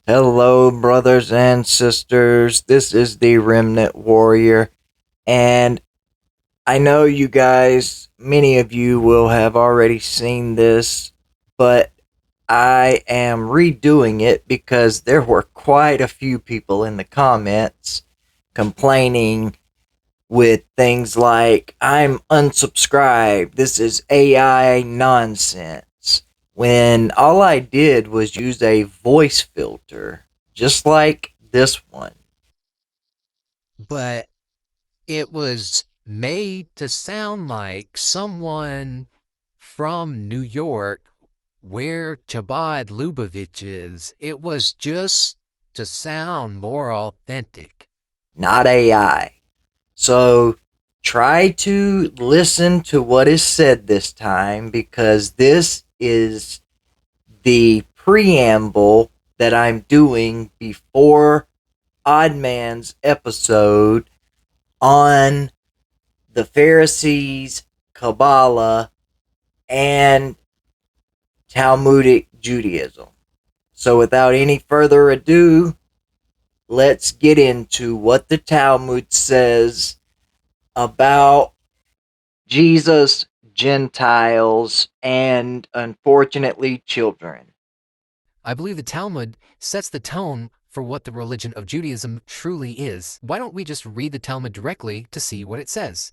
Hello, brothers and sisters. This is the Remnant Warrior, and I know you guys, many of you will have already seen this, but I am redoing it because there were quite a few people in the comments complaining with things like, I'm unsubscribed, this is AI nonsense, when all I did was use a voice filter, just like this one. But it was made to sound like someone from New York where Chabad Lubavitch is. It was just to sound more authentic. Not AI. So try to listen to what is said this time because this is the preamble that I'm doing before Odd Man's episode on the Pharisees, Kabbalah, and Talmudic Judaism. So without any further ado, let's get into what the Talmud says about Jesus, Gentiles, and unfortunately children. I believe the Talmud sets the tone for what the religion of Judaism truly is. Why don't we just read the Talmud directly to see what it says?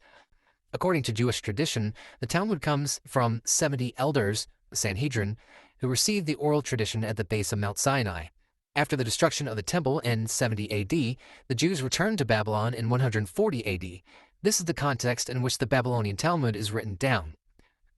According to Jewish tradition, the Talmud comes from 70 elders, the Sanhedrin, who received the oral tradition at the base of Mount Sinai. After the destruction of the temple in 70 AD, the Jews returned to Babylon in 140 AD. This is the context in which the Babylonian Talmud is written down.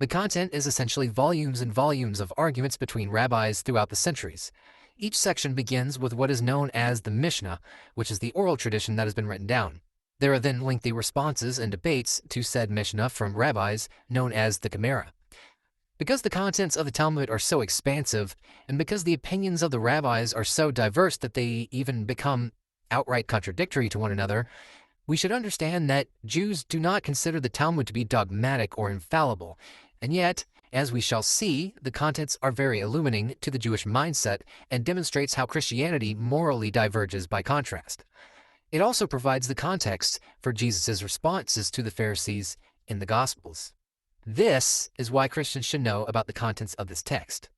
The content is essentially volumes and volumes of arguments between rabbis throughout the centuries. Each section begins with what is known as the Mishna, which is the oral tradition that has been written down. There are then lengthy responses and debates to said Mishnah from rabbis, known as the Gemara. Because the contents of the Talmud are so expansive, and because the opinions of the rabbis are so diverse that they even become outright contradictory to one another, we should understand that Jews do not consider the Talmud to be dogmatic or infallible, and yet, as we shall see, the contents are very illuminating to the Jewish mindset and demonstrates how Christianity morally diverges by contrast. It also provides the context for Jesus' responses to the Pharisees in the Gospels. This is why Christians should know about the contents of this text.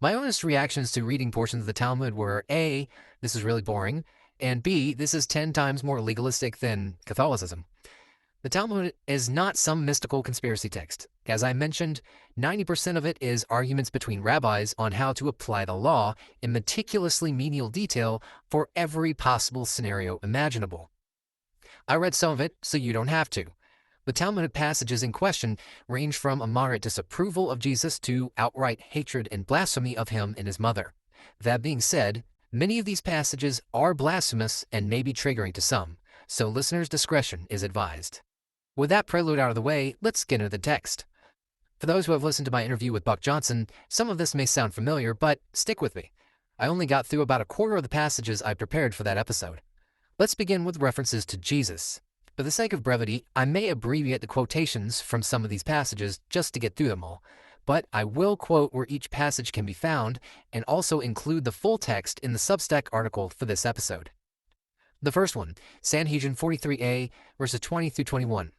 My honest reactions to reading portions of the Talmud were A, this is really boring, and B, this is 10 times more legalistic than Catholicism. The Talmud is not some mystical conspiracy text. As I mentioned, 90% of it is arguments between rabbis on how to apply the law in meticulously menial detail for every possible scenario imaginable. I read some of it, so you don't have to. The Talmudic passages in question range from a moderate disapproval of Jesus to outright hatred and blasphemy of him and his mother. That being said, many of these passages are blasphemous and may be triggering to some, so listeners' discretion is advised. With that prelude out of the way, let's get into the text. For those who have listened to my interview with Buck Johnson, some of this may sound familiar, but stick with me. I only got through about a quarter of the passages I prepared for that episode. Let's begin with references to Jesus. For the sake of brevity, I may abbreviate the quotations from some of these passages just to get through them all, but I will quote where each passage can be found and also include the full text in the Substack article for this episode. The first one, Sanhedrin 43a, verses 20 through 21.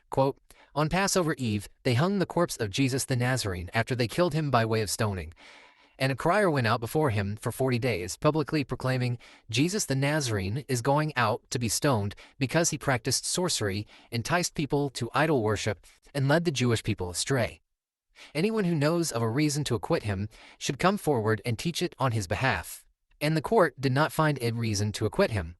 Quote, on Passover Eve, they hung the corpse of Jesus the Nazarene after they killed him by way of stoning. And a crier went out before him for 40 days, publicly proclaiming, Jesus the Nazarene is going out to be stoned because he practiced sorcery, enticed people to idol worship, and led the Jewish people astray. Anyone who knows of a reason to acquit him should come forward and teach it on his behalf. And the court did not find a reason to acquit him.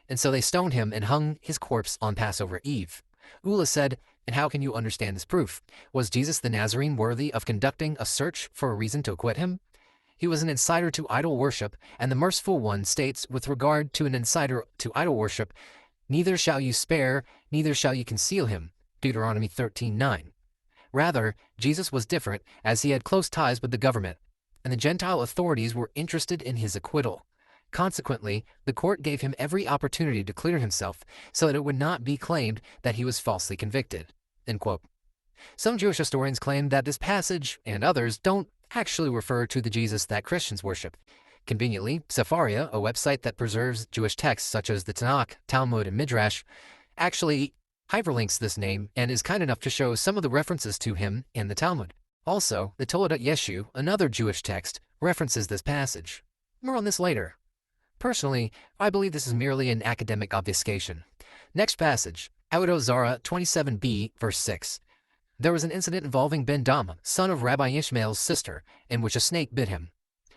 And so they stoned him and hung his corpse on Passover Eve. Ula said, and how can you understand this proof? Was Jesus the Nazarene worthy of conducting a search for a reason to acquit him? He was an insider to idol worship, and the merciful one states with regard to an insider to idol worship, neither shall you spare, neither shall you conceal him. Deuteronomy 13:9. Rather, Jesus was different, as he had close ties with the government, and the Gentile authorities were interested in his acquittal. Consequently, the court gave him every opportunity to clear himself so that it would not be claimed that he was falsely convicted. End quote. Some Jewish historians claim that this passage, and others, don't actually refer to the Jesus that Christians worship. Conveniently, Sefaria, a website that preserves Jewish texts such as the Tanakh, Talmud, and Midrash, actually hyperlinks this name and is kind enough to show some of the references to him in the Talmud. Also, the Toledat Yeshu, another Jewish text, references this passage. More on this later. Personally, I believe this is merely an academic obfuscation. Next passage, Avodah Zarah 27b, verse 6. There was an incident involving Ben Dama, son of Rabbi Ishmael's sister, in which a snake bit him.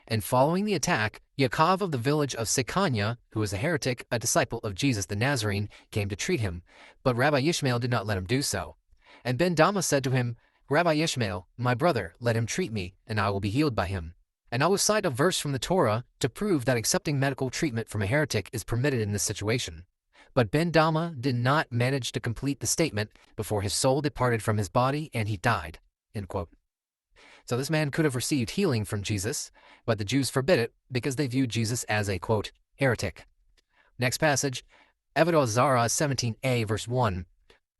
And following the attack, Yaakov of the village of Sekanya, who was a heretic, a disciple of Jesus the Nazarene, came to treat him, but Rabbi Ishmael did not let him do so. And Ben Dama said to him, Rabbi Ishmael, my brother, let him treat me, and I will be healed by him. And I will cite a verse from the Torah to prove that accepting medical treatment from a heretic is permitted in this situation. But Ben Dama did not manage to complete the statement before his soul departed from his body and he died. End quote. So this man could have received healing from Jesus, but the Jews forbid it because they viewed Jesus as a, quote, heretic. Next passage, Avodah Zarah 17a, verse 1.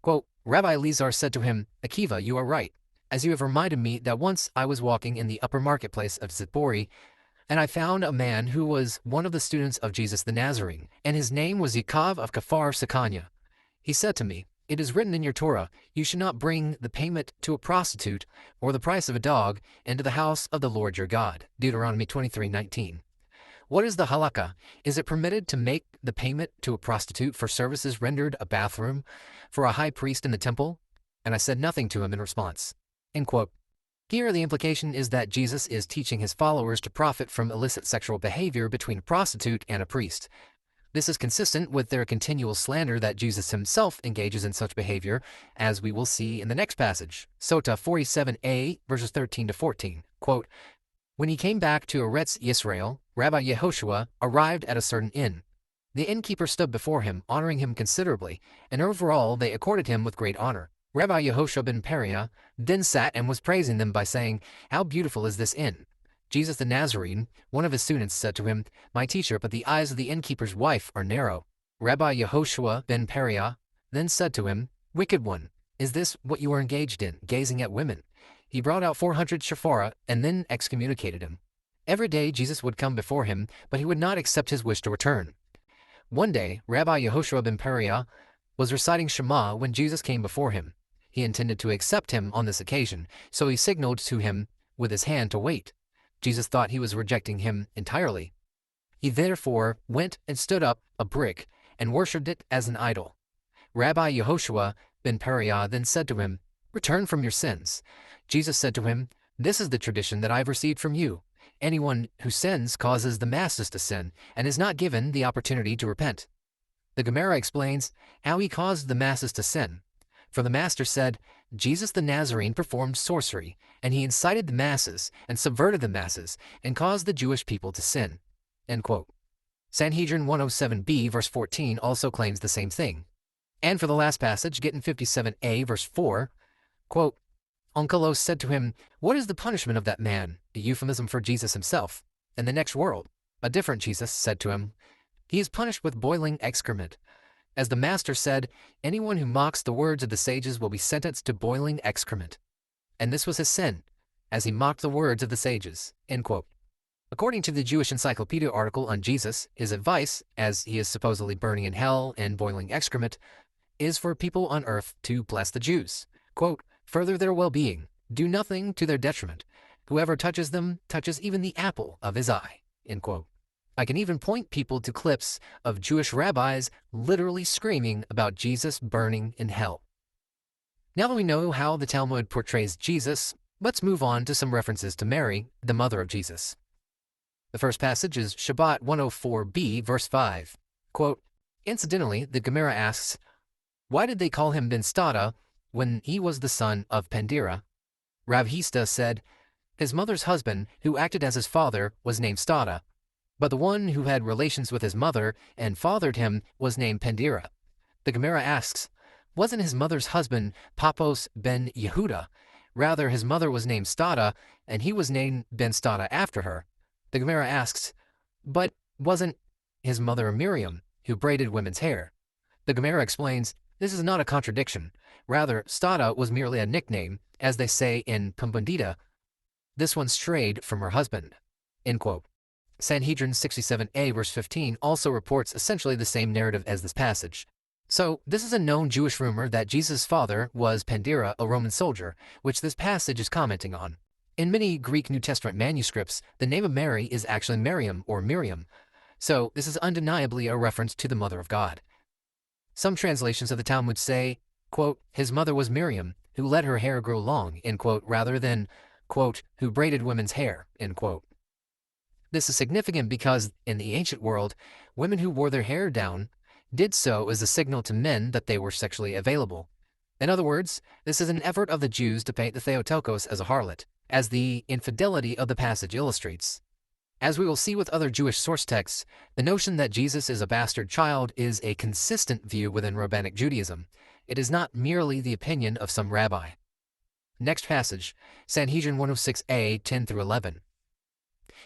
Quote, Rabbi Eliezer said to him, Akiva, you are right, as you have reminded me that once I was walking in the upper marketplace of Zippori, and I found a man who was one of the students of Jesus the Nazarene, and his name was Yaakov of Kafar Sekanya. He said to me, it is written in your Torah, you should not bring the payment to a prostitute or the price of a dog into the house of the Lord your God. Deuteronomy 23:19. What is the halakha? Is it permitted to make the payment to a prostitute for services rendered a bathroom for a high priest in the temple? And I said nothing to him in response. End quote. Here the implication is that Jesus is teaching his followers to profit from illicit sexual behavior between a prostitute and a priest. This is consistent with their continual slander that Jesus himself engages in such behavior, as we will see in the next passage, Sotah 47a, verses 13 to 14. Quote, when he came back to Eretz Yisrael, Rabbi Yehoshua arrived at a certain inn. The innkeeper stood before him, honoring him considerably, and overall they accorded him with great honor. Rabbi Yehoshua ben Perea then sat and was praising them by saying, how beautiful is this inn. Jesus the Nazarene, one of his students, said to him, my teacher, but the eyes of the innkeeper's wife are narrow. Rabbi Yehoshua ben Perea then said to him, wicked one, is this what you are engaged in, gazing at women? He brought out 400 shofara and then excommunicated him. Every day Jesus would come before him, but he would not accept his wish to return. One day, Rabbi Yehoshua ben Perea was reciting Shema when Jesus came before him. He intended to accept him on this occasion, so he signaled to him with his hand to wait. Jesus thought he was rejecting him entirely. He therefore went and stood up a brick and worshipped it as an idol. Rabbi Yehoshua ben Perea then said to him, return from your sins. Jesus said to him, this is the tradition that I have received from you. Anyone who sins causes the masses to sin and is not given the opportunity to repent. The Gemara explains how he caused the masses to sin. For the master said, Jesus the Nazarene performed sorcery, and he incited the masses and subverted the masses and caused the Jewish people to sin. End quote. Sanhedrin 107b, verse 14 also claims the same thing. And for the last passage, Gitten 57a, verse 4, quote, Onkelos said to him, what is the punishment of that man? A euphemism for Jesus himself. In the next world, a different Jesus said to him, he is punished with boiling excrement. As the master said, anyone who mocks the words of the sages will be sentenced to boiling excrement. And this was his sin, as he mocked the words of the sages. End quote. According to the Jewish Encyclopedia article on Jesus, his advice, as he is supposedly burning in hell and boiling excrement, is for people on earth to bless the Jews. Quote, further their well-being, do nothing to their detriment. Whoever touches them touches even the apple of his eye. End quote. I can even point people to clips of Jewish rabbis literally screaming about Jesus burning in hell. Now that we know how the Talmud portrays Jesus, let's move on to some references to Mary, the mother of Jesus. The first passage is Shabbat 104b, verse 5. Quote, incidentally, the Gemara asks, why did they call him Ben Sotah when he was the son of Pandira? Rav Hista said, his mother's husband, who acted as his father, was named Sotah, but the one who had relations with his mother and fathered him was named Pandira. The Gemara asks, wasn't his mother's husband Papos ben Yehuda? Rather, his mother was named Sotah, and he was named Ben Sotah after her. The Gemara asks, but wasn't his mother Miriam, who braided women's hair? The Gemara explains, this is not a contradiction. Rather, Sotah was merely a nickname, as they say in Pumbedita. This one strayed from her husband. End quote. Sanhedrin 67a verse 15 also reports essentially the same narrative as this passage. So, this is a known Jewish rumor that Jesus' father was Pandira, a Roman soldier, which this passage is commenting on. In many Greek New Testament manuscripts, the name of Mary is actually Miriam or Miriam, so this is undeniably a reference to the Mother of God. Some translations of the Talmud say, quote, his mother was Miriam, who let her hair grow long, end quote, rather than, quote, who braided women's hair, end quote. This is significant because, in the ancient world, women who wore their hair down did so as a signal to men that they were sexually available. In other words, this is an effort of the Jews to paint the Theotokos as a harlot, as the infidelity of the passage illustrates. As we will see with other Jewish source texts, the notion that Jesus is a bastard child is a consistent view within Rabbinic Judaism. It is not merely the opinion of some rabbi. Next passage, Sanhedrin 106a, 10-11.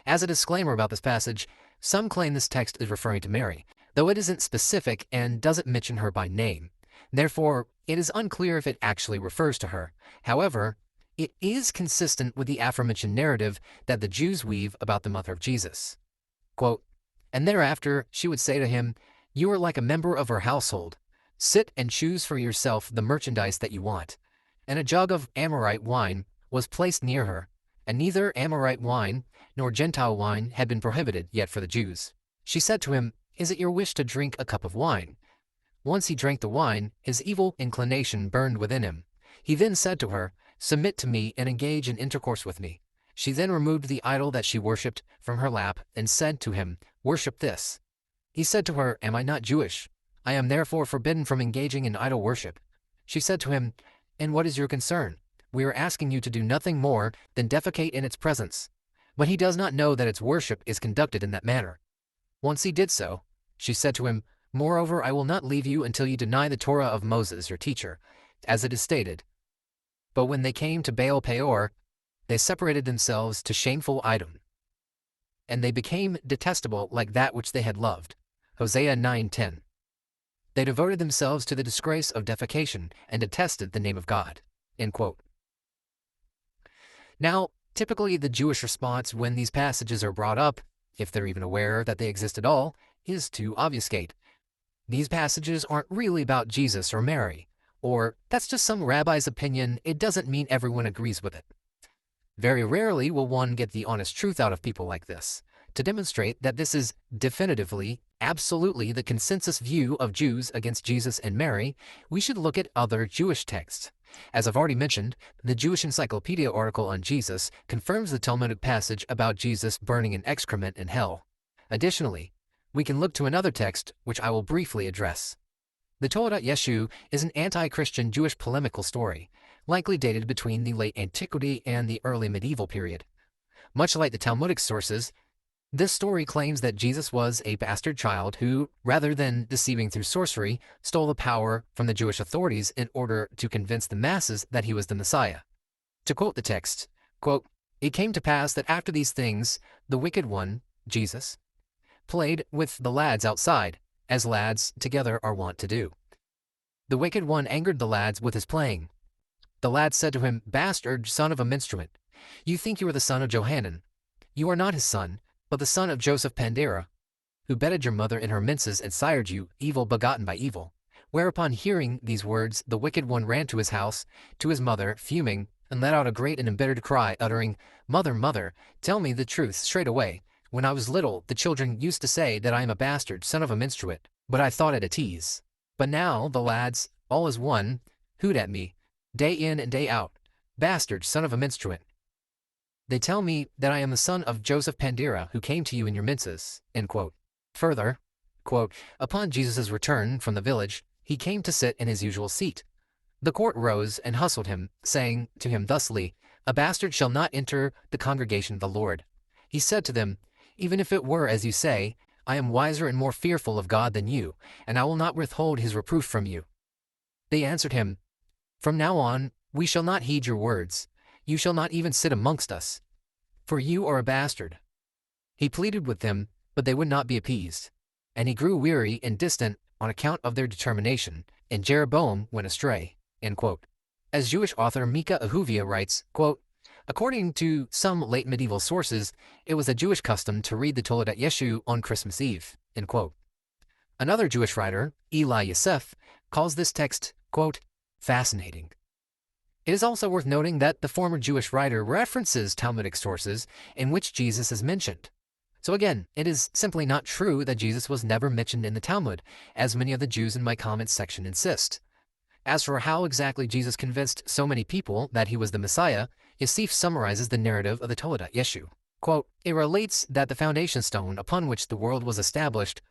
As a disclaimer about this passage, some claim this text is referring to Mary, though it isn't specific and doesn't mention her by name. Therefore, it is unclear if it actually refers to her. However, it is consistent with the aforementioned narrative that the Jews weave about the mother of Jesus. Quote, and thereafter she would say to him, you are like a member of her household. Sit and choose for yourself the merchandise that you want. And a jug of Amorite wine was placed near her, and neither Amorite wine nor Gentile wine had been prohibited yet for the Jews. She said to him, is it your wish to drink a cup of wine? Once he drank the wine, his evil inclination burned within him. He then said to her, submit to me and engage in intercourse with me. She then removed the idol that she worshipped from her lap and said to him, worship this. He said to her, am I not Jewish? I am therefore forbidden from engaging in idol worship. She said to him, and what is your concern? We are asking you to do nothing more than defecate in its presence. But he does not know that its worship is conducted in that manner. Once he did so, she said to him, moreover, I will not leave you until you deny the Torah of Moses, your teacher, as it is stated. But when they came to Baal Peor, they separated themselves to shameful item, and they became detestable like that which they had loved. Hosea 9:10. They devoted themselves to the disgrace of defecation and detested the name of God. End quote. Now, typically the Jewish response when these passages are brought up, if they're even aware that they exist at all, is to obfuscate. These passages aren't really about Jesus or Mary, or that's just some rabbi's opinion, it doesn't mean everyone agrees with it. Very rarely will one get the honest truth out of people like this. To demonstrate that this is definitively, absolutely the consensus view of Jews against Jesus and Mary, we should look at other Jewish texts. As I've already mentioned, the Jewish Encyclopedia article on Jesus confirms the Talmudic passage about Jesus burning in excrement in hell. Additionally, we can look to another text, which I will briefly address. The Torah Yeshu is an anti-Christian Jewish polemical story, likely dated between the late antiquity and the early medieval period. Much like the Talmudic sources, this story claims that Jesus was a bastard child who, rather than deceiving through sorcery, stole the power from the Jewish authorities in order to convince the masses that he was the Messiah. To quote the text, quote, it came to pass that after these things, the wicked one, Jesus, played with the lads outside, as lads together are wont to do. The wicked one angered the lads with his playing. The lads said to him, bastard, son of a minstrel, you think you are the son of Johanan. You are not his son, but the son of Joseph Pandera, who bedded your mother in her minces and sired you, evil begotten by evil. Whereupon hearing these words, the wicked one ran to his house, to his mother, fuming, and let out a great and embittered cry, uttering, Mother, mother, tell me the truth straightway. When I was little, the children used to say that I am a bastard, son of a minstrel, but I thought it a tease. But now the lads, all as one, hoot at me, day in and day out, bastard, son of a minstrel. They tell me that I am the son of Joseph Pandera, who came to you in your minces. End quote. Further, quote, upon Jesus' return from the village, he came to sit in his usual seat. The court rose and hustled him, saying to him thusly, a bastard shall not enter the congregation of the Lord. He said to them, even if it were as you say, I am wiser and more fearful of God than you, and I will not withhold his reproof from you. They answered him, from now on, we shall not heed your words. You shall not even sit amongst us, for you are a bastard. He pleaded with them, but they would not be appeased. And he grew weary and distant on account of their determination, and Jeroboam went astray. End quote. As Jewish author Mika Ahuvia writes, quote, According to some late medieval sources, it was a Jewish custom to read the Toledat Yeshu on Christmas Eve. End quote. Another Jewish writer, Eli Yosef, calls this text, quote, fascinating. It is also worth noting that the former Jewish writer references Talmudic sources in which Jesus is mentioned. So again, it is simply not true that Jesus was never mentioned in the Talmud, as many of the Jews in my comments section insist. As for how exactly Jesus convinced so many people that he was the Messiah, Yosef summarizes the narrative of the Toledat Yeshu. Quote, it relates that the foundation stone upon which the world was established,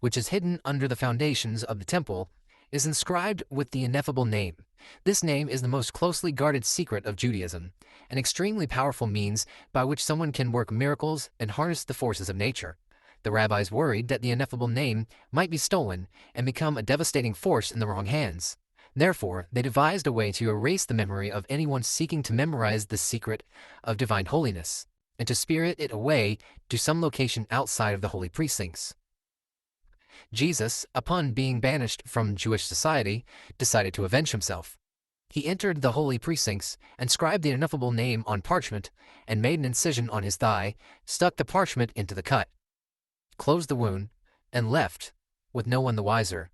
which is hidden under the foundations of the temple, is inscribed with the ineffable name. This name is the most closely guarded secret of Judaism, an extremely powerful means by which someone can work miracles and harness the forces of nature. The rabbis worried that the ineffable name might be stolen and become a devastating force in the wrong hands. Therefore, they devised a way to erase the memory of anyone seeking to memorize the secret of divine holiness, and to spirit it away to some location outside of the holy precincts. Jesus, upon being banished from Jewish society, decided to avenge himself. He entered the holy precincts, inscribed the ineffable name on parchment, and made an incision on his thigh, stuck the parchment into the cut, closed the wound, and left, with no one the wiser.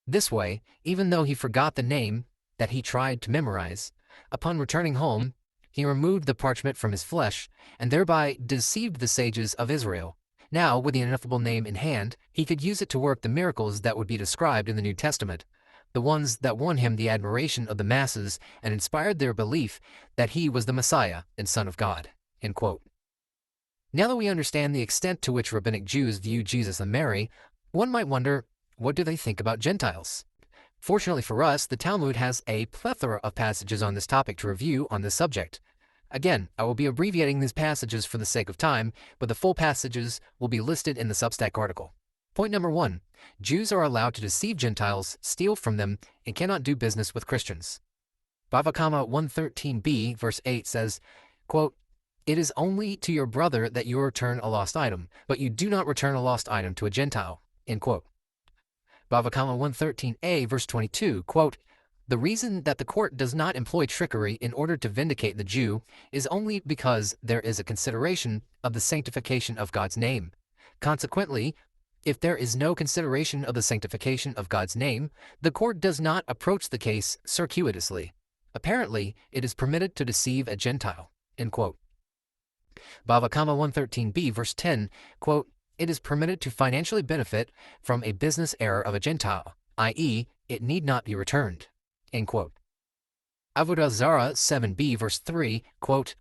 This way, even though he forgot the name that he tried to memorize, upon returning home, he removed the parchment from his flesh, and thereby deceived the sages of Israel. Now, with the ineffable name in hand, he could use it to work the miracles that would be described in the New Testament, the ones that won him the admiration of the masses and inspired their belief that he was the Messiah and Son of God. End quote. Now that we understand the extent to which rabbinic Jews view Jesus and Mary, one might wonder, what do they think about Gentiles? Fortunately for us, the Talmud has a plethora of passages on this topic to review on this subject. Again, I will be abbreviating these passages for the sake of time, but the full passages will be listed in the Substack article. Point number 1. Jews are allowed to deceive Gentiles, steal from them, and cannot do business with Christians. Bava Kamma 113b, verse 8 says, quote, it is only to your brother that you return a lost item, but you do not return a lost item to a Gentile. End quote. Bava Kamma 113a, verse 22, quote, the reason that the court does not employ trickery in order to vindicate the Jew is only because there is a consideration of the sanctification of God's name. Consequently, if there is no consideration of the sanctification of God's name, the court does not approach the case circuitously. Apparently, it is permitted to deceive a Gentile. End quote. Bava Kamma 113b, verse 10, quote, it is permitted to financially benefit from a business error of a Gentile, i.e., it need not be returned. End quote. Avodah Zarah 7b, verse 3, quote,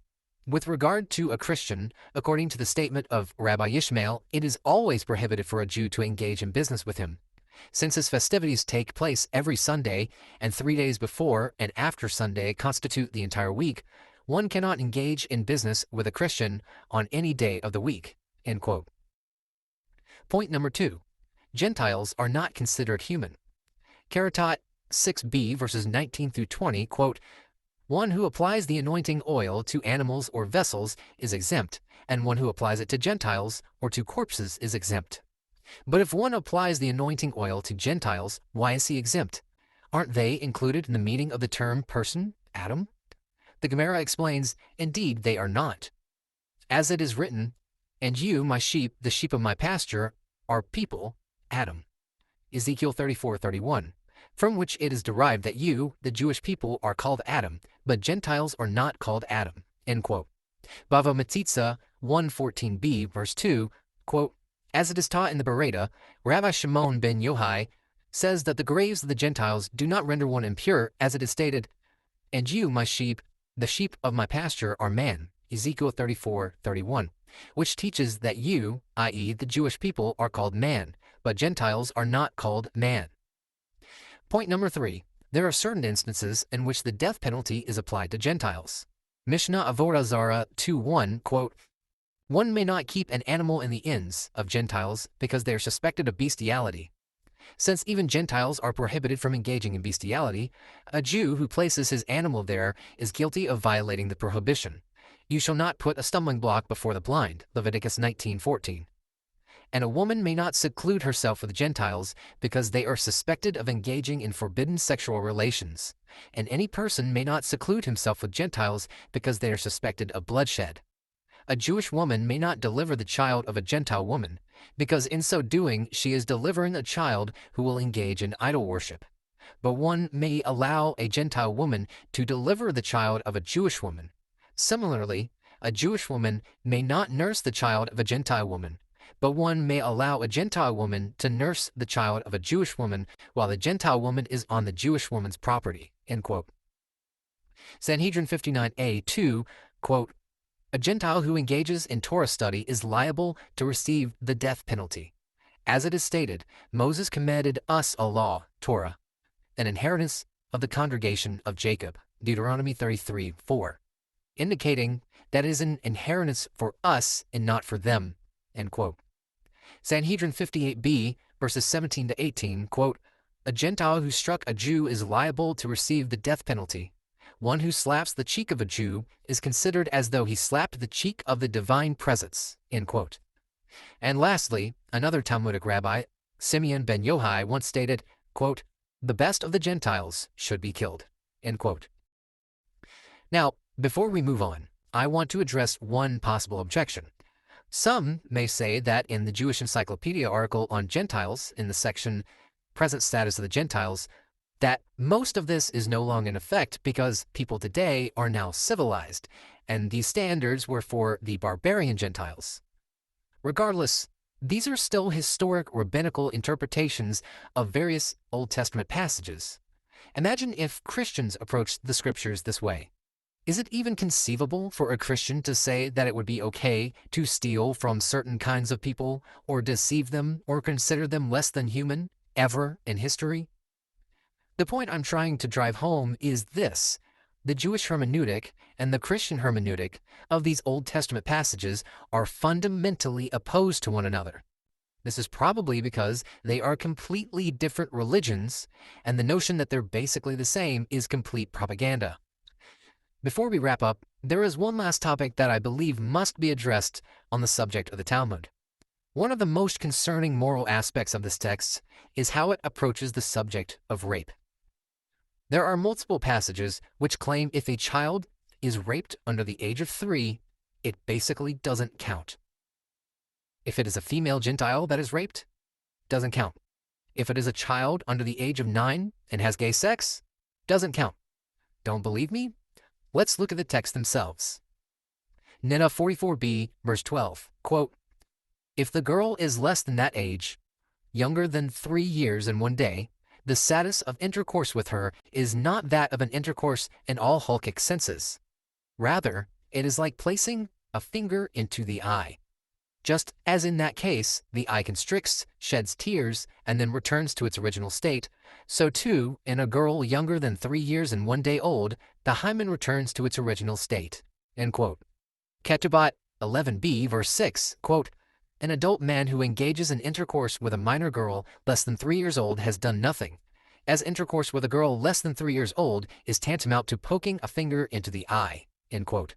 with regard to a Christian, according to the statement of Rabbi Ishmael, it is always prohibited for a Jew to engage in business with him. Since his festivities take place every Sunday, and 3 days before and after Sunday constitute the entire week, one cannot engage in business with a Christian on any day of the week. End quote. Point number 2. Gentiles are not considered human. Keritot 6b, verses 19 through 20, quote, one who applies the anointing oil to animals or vessels is exempt, and one who applies it to Gentiles or to corpses is exempt. But if one applies the anointing oil to Gentiles, why is he exempt? Aren't they included in the meaning of the term person, Adam? The Gemara explains, indeed they are not. As it is written, and you, my sheep, the sheep of my pasture, are people, Adam. Ezekiel 34:31. From which it is derived that you, the Jewish people, are called Adam, but Gentiles are not called Adam. End quote. Bava Metiza 114b, verse 2, quote, as it is taught in the Bereda, Rabbi Shimon ben Yohai says that the graves of the Gentiles do not render one impure, as it is stated, and you, my sheep, the sheep of my pasture, are man. Ezekiel 34:31, which teaches that you, i.e., the Jewish people, are called man, but Gentiles are not called man. Point number 3. There are certain instances in which the death penalty is applied to Gentiles. Mishna Avodah Zarah 2:1, quote, one may not keep an animal in the inns of Gentiles because they are suspected of bestiality. Since even Gentiles are prohibited from engaging in bestiality, a Jew who places his animal there is guilty of violating the prohibition. You shall not put a stumbling block before the blind. Leviticus 19:14. And a woman may not seclude herself with Gentiles because they are suspected of engaging in forbidden sexual relations. And any person may not seclude himself with Gentiles because they are suspected of bloodshed. A Jewish woman may not deliver the child of a Gentile woman, because in so doing she is delivering a child who will engage in idol worship. But one may allow a Gentile woman to deliver the child of a Jewish woman. Similarly, a Jewish woman may not nurse the child of a Gentile woman, but one may allow a Gentile woman to nurse the child of a Jewish woman while the Gentile woman is on the Jewish woman's property." End quote. Sanhedrin 59a 2, quote, "A Gentile who engages in Torah study is liable to receive the death penalty. As it is stated, Moses commanded us a law, Torah, an inheritance of the congregation of Jacob, Deuteronomy 33:4, indicating that it is an inheritance for us and not for them." End quote. Sanhedrin 58b, verses 17 to 18, quote, "A Gentile who struck a Jew is liable to receive the death penalty. One who slaps the cheek of a Jew is considered as though he slapped the cheek of the divine presence." End quote. And lastly, another Talmudic rabbi, Simeon ben Yohai, once stated, quote, "The best of the Gentiles should be killed." End quote. Now, before we move on, I want to address one possible objection. Some may say that in the Jewish Encyclopedia article on Gentiles, in the section Present Status of the Gentiles, that most of this is no longer in effect because people today are now civilized, and these standards were for the barbarian Gentiles. Regardless, these are still historic rabbinical interpretations of various Old Testament passages. Imagine if Christians approached the scriptures this way. Is it even conceivable for a Christian to say that it would be okay to steal from certain kinds of people, or deceive them, or consider them less than human, ever in history? The point I'm trying to drive home is this: the Jewish hermeneutic and the Christian hermeneutic of these Old Testament passages are fundamentally opposed to one another. This is probably because they are completely different religions, and the notion that they're basically the same is complete propaganda. Before we wrap up, there is one last topic that I believe must be addressed on the subject of the Talmud. One of the most concerning moral aspects of this text is how it approaches the subject of rape. There are multiple passages which claim if a child is raped under the age of 3, it basically doesn't count. If it is a female Gentile that is raped, doesn't count. If it is a child under the age of 9 and has gay sex, doesn't count. Don't believe me? Let's look at the text themselves. Nehemiah 44b, verse 12, quote, "If the girl is less than that age, younger than 3 years and 1 day, the status of intercourse with her is not that of an intercourse in all halakhic senses. Rather, it is like placing a finger into the eye. Just as in that case, the eye constricts, sheds tears, and then returns to its original state, so too, in a girl younger than 3 years and 1 day old, the hymen returns to its original state." End quote. Ketubot 11b, verse 6, quote, "An adult man who engages in intercourse with a minor girl less than 3 years old has done nothing, as intercourse with a girl less than 3 years old is tantamount to poking a finger into the eye." End quote.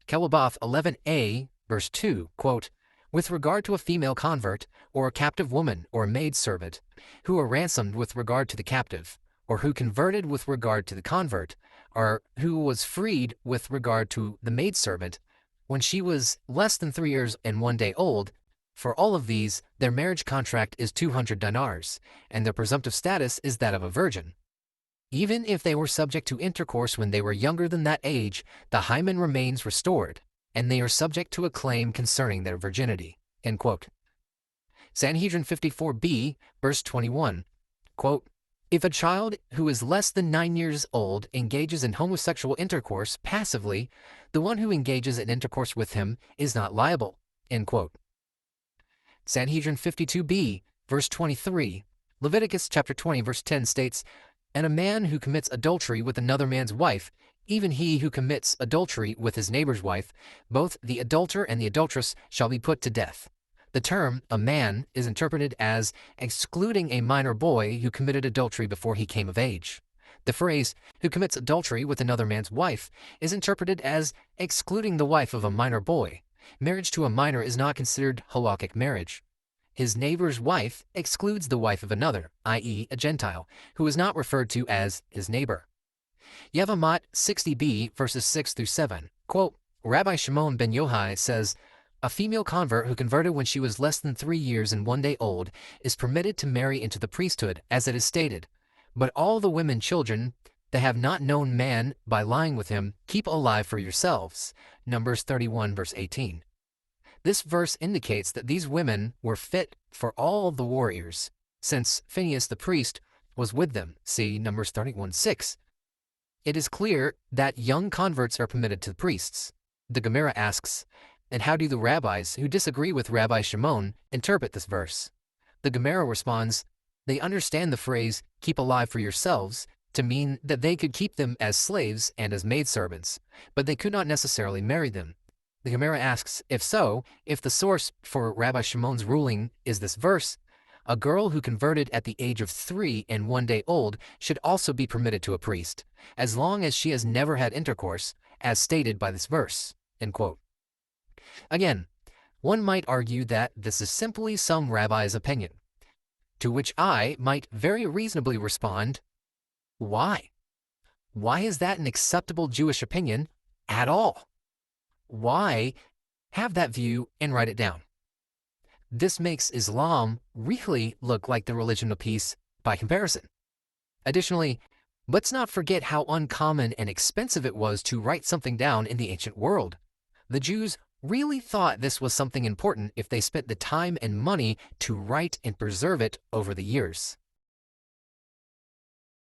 Keluboth 11a, verse 2, quote, "With regard to a female convert, or a captive woman or a maidservant, who are ransomed with regard to the captive, or who converted with regard to the convert, or who was freed with regard to the maidservant, when she was less than 3 years and 1 day old, for all of these, their marriage contract is 200 dinars, and their presumptive status is that of a virgin. Even if they were subject to intercourse when they were younger than that age, the hymen remains restored, and they are subject to a claim concerning their virginity." End quote. Sanhedrin 54b, verse 21, quote, "If a child who is less than 9 years old engages in homosexual intercourse passively, the one who engages in intercourse with him is not liable." End quote. Sanhedrin 52b, verse 23, Leviticus chapter 20, verse 10 states, "And a man who commits adultery with another man's wife, even he who commits adultery with his neighbor's wife, both the adulterer and the adulteress shall be put to death." The term "a man" is interpreted as excluding a minor boy who committed adultery before he came of age. The phrase "who commits adultery with another man's wife" is interpreted as excluding the wife of a minor boy. Marriage to a minor is not considered halakhic marriage. His neighbor's wife excludes the wife of another, i.e. a Gentile, who is not referred to as his neighbor. Yevamot 60b, verses 6 through 7. Quote, Rabbi Shimon ben Yochai says, a female convert who converted when she was less than 3 years and 1 day old is permitted to marry into the priesthood, as it is stated. But all the women children that have not known man by lying with him, keep alive for yourselves. Numbers 31, verse 18. This verse indicates that these women were fit for all of the warriors, since Phinehas the priest was with them. See Numbers 31:6. It is clear that young converts are permitted to the priests. The Gemara asks, and how do the rabbis who disagree with Rabbi Shimon interpret this verse? The Gemara responds, they understand the phrase, keep alive for yourselves, to mean that they could keep them as slaves and as maidservants, but they could not necessarily marry them. The Gemara asks, if so, if the source for Rabbi Shimon's ruling is this verse, a girl who converted at the age of 3 and 1 day old should also be permitted to a priest, as long as she has never had intercourse, as stated by this verse. End quote. Again, one might argue that this is simply some rabbi's opinion, to which I might very reasonably respond, why? Why is that an acceptable Jewish opinion at all? Why have that view and write it down? This makes Islam really look like the religion of peace by comparison. Additionally, let's not forget how uncommon and expensive it was to write something down in the ancient world. The Jews really thought this was something important if they spent the time and money to write and preserve it over the years.